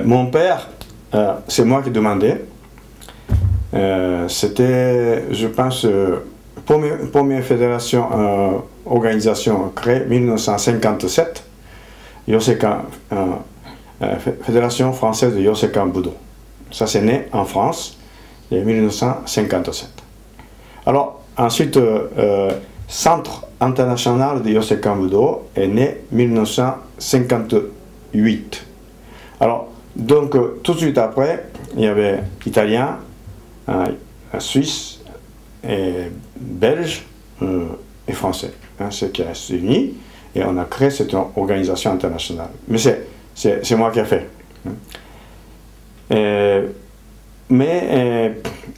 Mon père, c'est moi qui demandais. C'était, je pense, première fédération, organisation créée en 1957, Yosekan, Fédération française de Yosekan Budo. Ça, c'est né en France en 1957. Alors, ensuite, Centre international de Yosekan Budo est né en 1958. Alors, donc, tout de suite après, il y avait Italien, Suisse, et Belge et Français. Hein, c'est qui est unis et on a créé cette organisation internationale. Mais c'est moi qui ai fait. Mais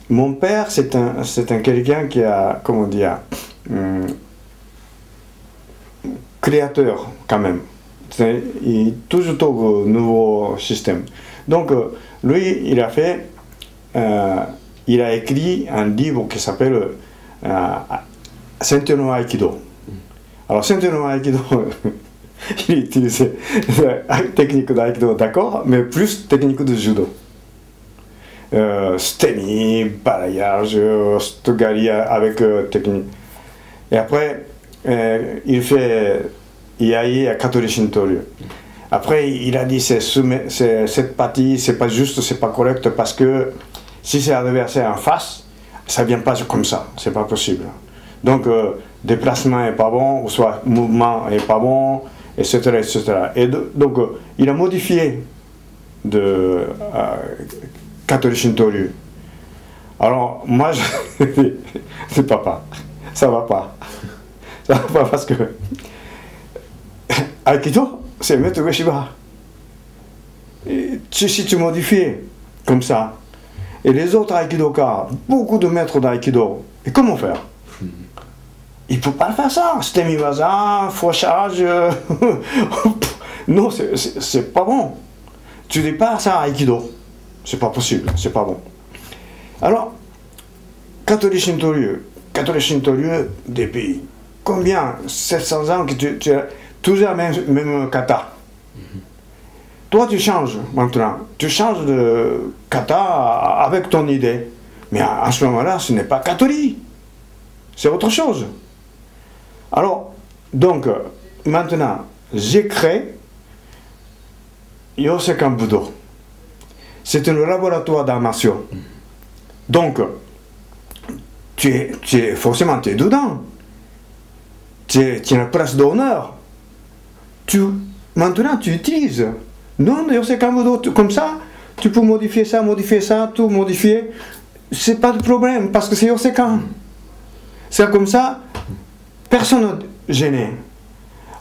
mon père, c'est un quelqu'un qui a, comment dire, créateur quand même. Il toujours trouve un nouveau système. Donc lui, il a fait, il a écrit un livre qui s'appelle Sente no Aikido. Alors Sente no Aikido, il utilise la technique d'Aikido, d'accord, mais plus technique de judo. Stemi, balayage, stogari avec technique. Et après, il fait Iai à Katori Shintoryu. Après, il a dit cette partie, c'est pas juste, c'est pas correct parce que si c'est l'adversaire en face, ça vient pas comme ça, c'est pas possible. Donc, déplacement est pas bon, ou soit mouvement est pas bon, etc. etc. Et donc, il a modifié de Katori Shintoryu. Alors, moi, je dis, papa, ça va pas. Ça va pas parce que Aikido, c'est maître Ueshiba. Si tu modifies comme ça, et les autres Aikidoka, beaucoup de maîtres d'Aikido, et comment faire? Il ne peut pas faire ça. Stemi-waza, fauchage. Non, c'est pas bon. Tu dis pas ça à Aikido. C'est pas possible, c'est pas bon. Alors, Katori Shintoryu, depuis combien? 700 ans que tu as toujours même kata. Toi, tu changes maintenant. Tu changes de kata avec ton idée. Mais à ce moment-là, ce n'est pas Katori. C'est autre chose. Alors, donc, maintenant, j'ai créé Yosekan Budo. C'est un laboratoire d'armation. Donc, forcément, tu es dedans. Tu es la place d'honneur. Maintenant, tu utilises. Non, Yosekan Budo, comme ça, tu peux modifier ça, tout modifier. C'est pas de problème, parce que c'est Yosekan. C'est comme ça, personne n'est gêné.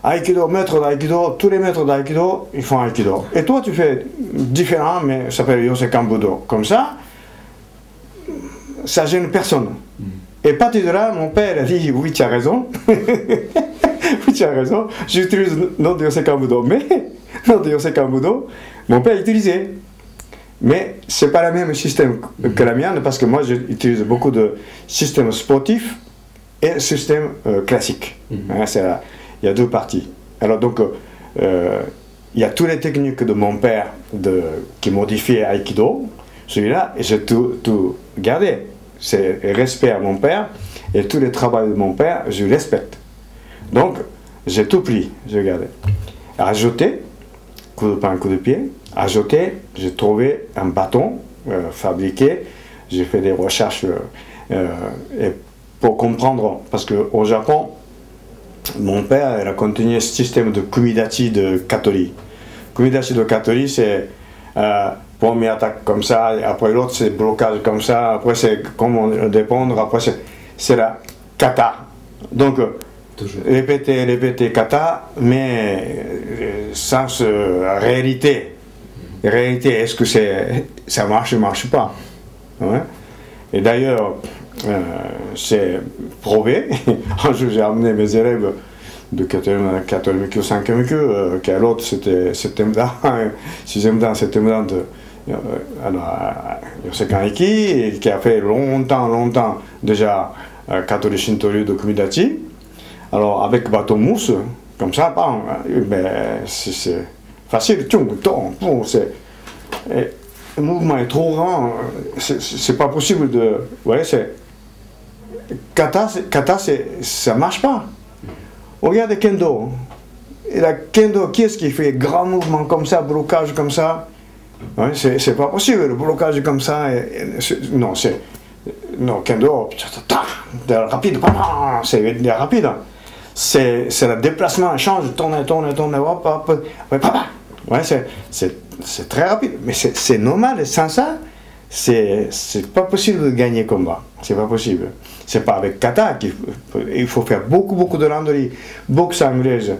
Aikido, maître d'Aikido, tous les maîtres d'Aikido, ils font Aikido. Et toi, tu fais différent, mais ça s'appelle Yosekan Budo. Comme ça gêne personne. Et partir de là, mon père a dit, oui, tu as raison. Oui, tu as raison. J'utilise le nom de Yosekan Budo. Mais, nom de Yosekan Budo, mon père utilisait. Mais ce n'est pas le même système que la mienne, parce que moi, j'utilise beaucoup de systèmes sportifs et systèmes classiques. Hein, il y a deux parties. Alors donc, il y a toutes les techniques de mon père qui modifiaient Aikido, celui-là, et j'ai tout gardé. C'est respect à mon père, et tous les travaux de mon père, je respecte. Donc, j'ai tout pris, j'ai gardé. Ajouté, coup de poing, coup de pied, ajouté, j'ai trouvé un bâton fabriqué, j'ai fait des recherches et pour comprendre, parce qu'au Japon, mon père il a continué ce système de kumidachi de Katori. Kumidachi de Katori, c'est première attaque comme ça, après l'autre c'est blocage comme ça, après c'est comment répondre, après c'est la kata. Donc, répéter kata, mais sans réalité. Réalité, est-ce que ça marche ou ne marche pas? Ouais. Et d'ailleurs, c'est prouvé. Un jour, j'ai amené mes élèves de 4e kyu, 5e kyu, qui à l'autre, c'était 7e dan, 6e dan, 7e dan de Yosekan Iki, qui a fait longtemps déjà Katori Shintoryu de Kumidachi. Alors, avec bâton mousse, comme ça, c'est facile, le mouvement est trop grand, c'est pas possible de... Vous voyez, c'est... Kata, ça marche pas. Regardez Kendo. Et la Kendo, qui est-ce qui fait grand mouvement comme ça, blocage comme ça? Ouais, c'est pas possible, le blocage comme ça. Non, c'est... Non, Kendo, rapide, c'est rapide. C'est le déplacement, change, tourne, hop, hop, ouais, c'est très rapide. Mais c'est normal, sans ça, c'est pas possible de gagner combat. C'est pas possible. C'est pas avec kata qu'il faut faire beaucoup de randonnée, boxe anglaise.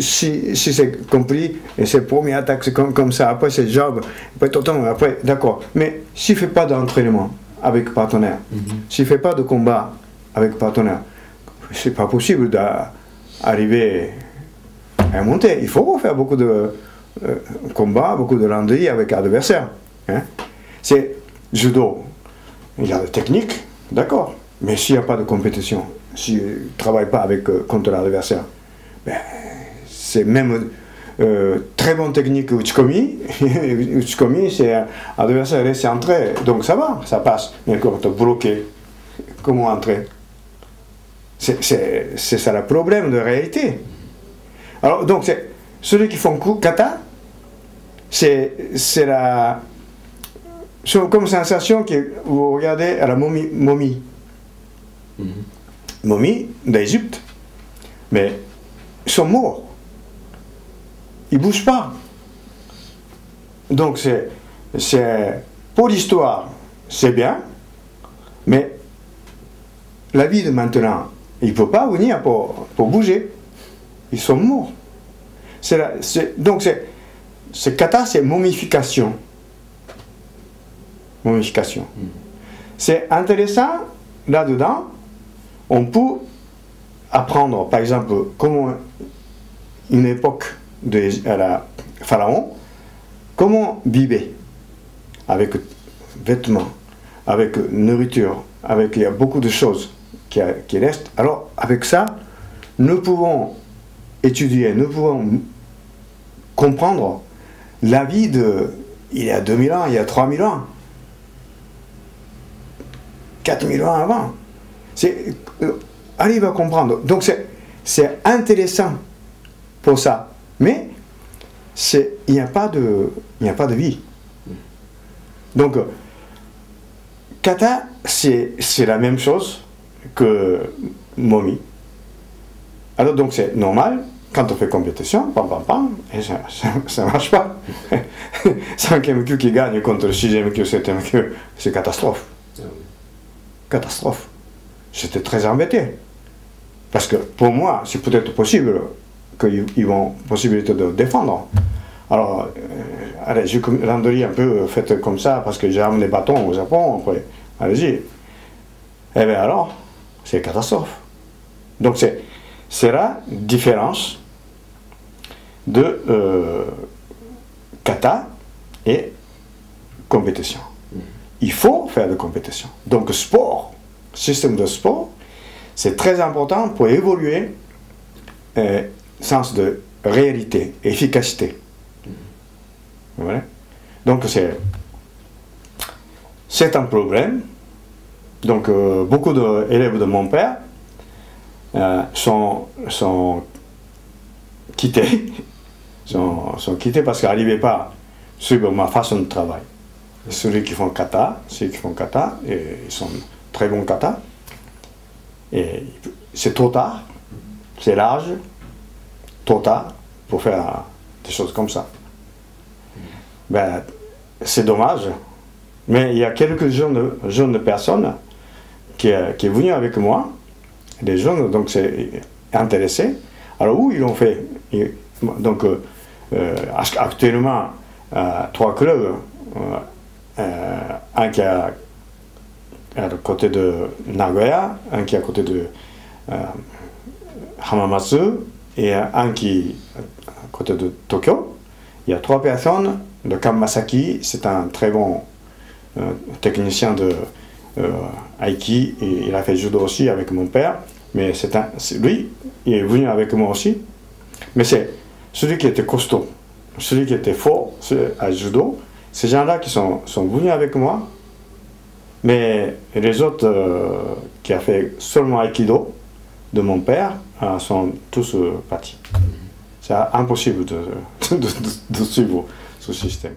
Si c'est compris, et c'est première attaque, c'est comme ça, après c'est job, après, d'accord. Mais s'il ne fait pas d'entraînement avec partenaire, s'il ne fait pas de combat avec partenaire, c'est pas possible d'arriver à monter. Il faut faire beaucoup de combats, beaucoup de randonnée avec l'adversaire. Hein? C'est judo. Il y a des techniques, d'accord. Mais s'il n'y a pas de compétition, s'il ne travaille pas contre l'adversaire, ben, c'est même très bonne technique Uchikomi. Uchikomi, c'est l'adversaire reste entré, donc ça va, ça passe. Mais quand tu es bloqué, comment entrer? C'est ça le problème de réalité. Alors, donc, ceux qui font kata, c'est la... comme sensation que vous regardez à la momie. Momie d'Égypte. Mais ils sont morts. Ils ne bougent pas. Donc pour l'histoire, c'est bien, mais la vie de maintenant, il ne peut pas venir pour bouger. Ils sont morts. Donc kata, c'est momification. Momification. C'est intéressant, là-dedans, on peut apprendre, par exemple, comment une époque de la pharaon, comment vivre avec vêtements, avec nourriture, il y a beaucoup de choses qui restent. Alors, avec ça, nous pouvons étudier, nous pouvons comprendre la vie il y a 2000 ans, il y a 3000 ans, 4000 ans avant. Arrive à comprendre. Donc c'est intéressant pour ça. Mais il n'y a pas de vie. Donc kata, c'est la même chose que momi. Alors donc c'est normal, quand on fait compétition, et ça ne marche pas. 5e Q qui gagne contre le 6e Q, 7e Q, c'est catastrophe. Catastrophe. J'étais très embêté. Parce que pour moi, c'est peut-être possible qu'ils vont possibilité de défendre. Alors, allez, je randonnée un peu faite comme ça, parce que j'ai amené des bâtons au Japon, après, allez-y. Eh bien alors, c'est catastrophe. Donc c'est la différence de kata et compétition. Il faut faire de compétition. Donc sport, système de sport, c'est très important pour évoluer sens de réalité, efficacité. Voilà. Donc c'est un problème. Donc beaucoup d'élèves de mon père sont quittés, sont quittés parce qu'ils n'arrivaient pas à suivre ma façon de travail. Ceux qui font kata, et ils sont très bons kata. Et c'est trop tard, c'est l'âge, trop tard pour faire des choses comme ça. Ben, c'est dommage, mais il y a quelques jeunes personnes qui est venu avec moi, des jeunes, donc c'est intéressés. Alors où ils l'ont fait? Donc actuellement, 3 clubs, un qui est à côté de Nagoya, un qui est à côté de Hamamatsu et un qui est à côté de Tokyo. Il y a 3 personnes. Le Kamasaki, c'est un très bon technicien de Aiki, et il a fait judo aussi avec mon père, mais lui, il est venu avec moi aussi. Mais c'est celui qui était costaud, celui qui était fort à judo, ces gens-là qui sont venus avec moi, mais les autres qui ont fait seulement Aikido de mon père sont tous partis. C'est impossible de suivre ce système.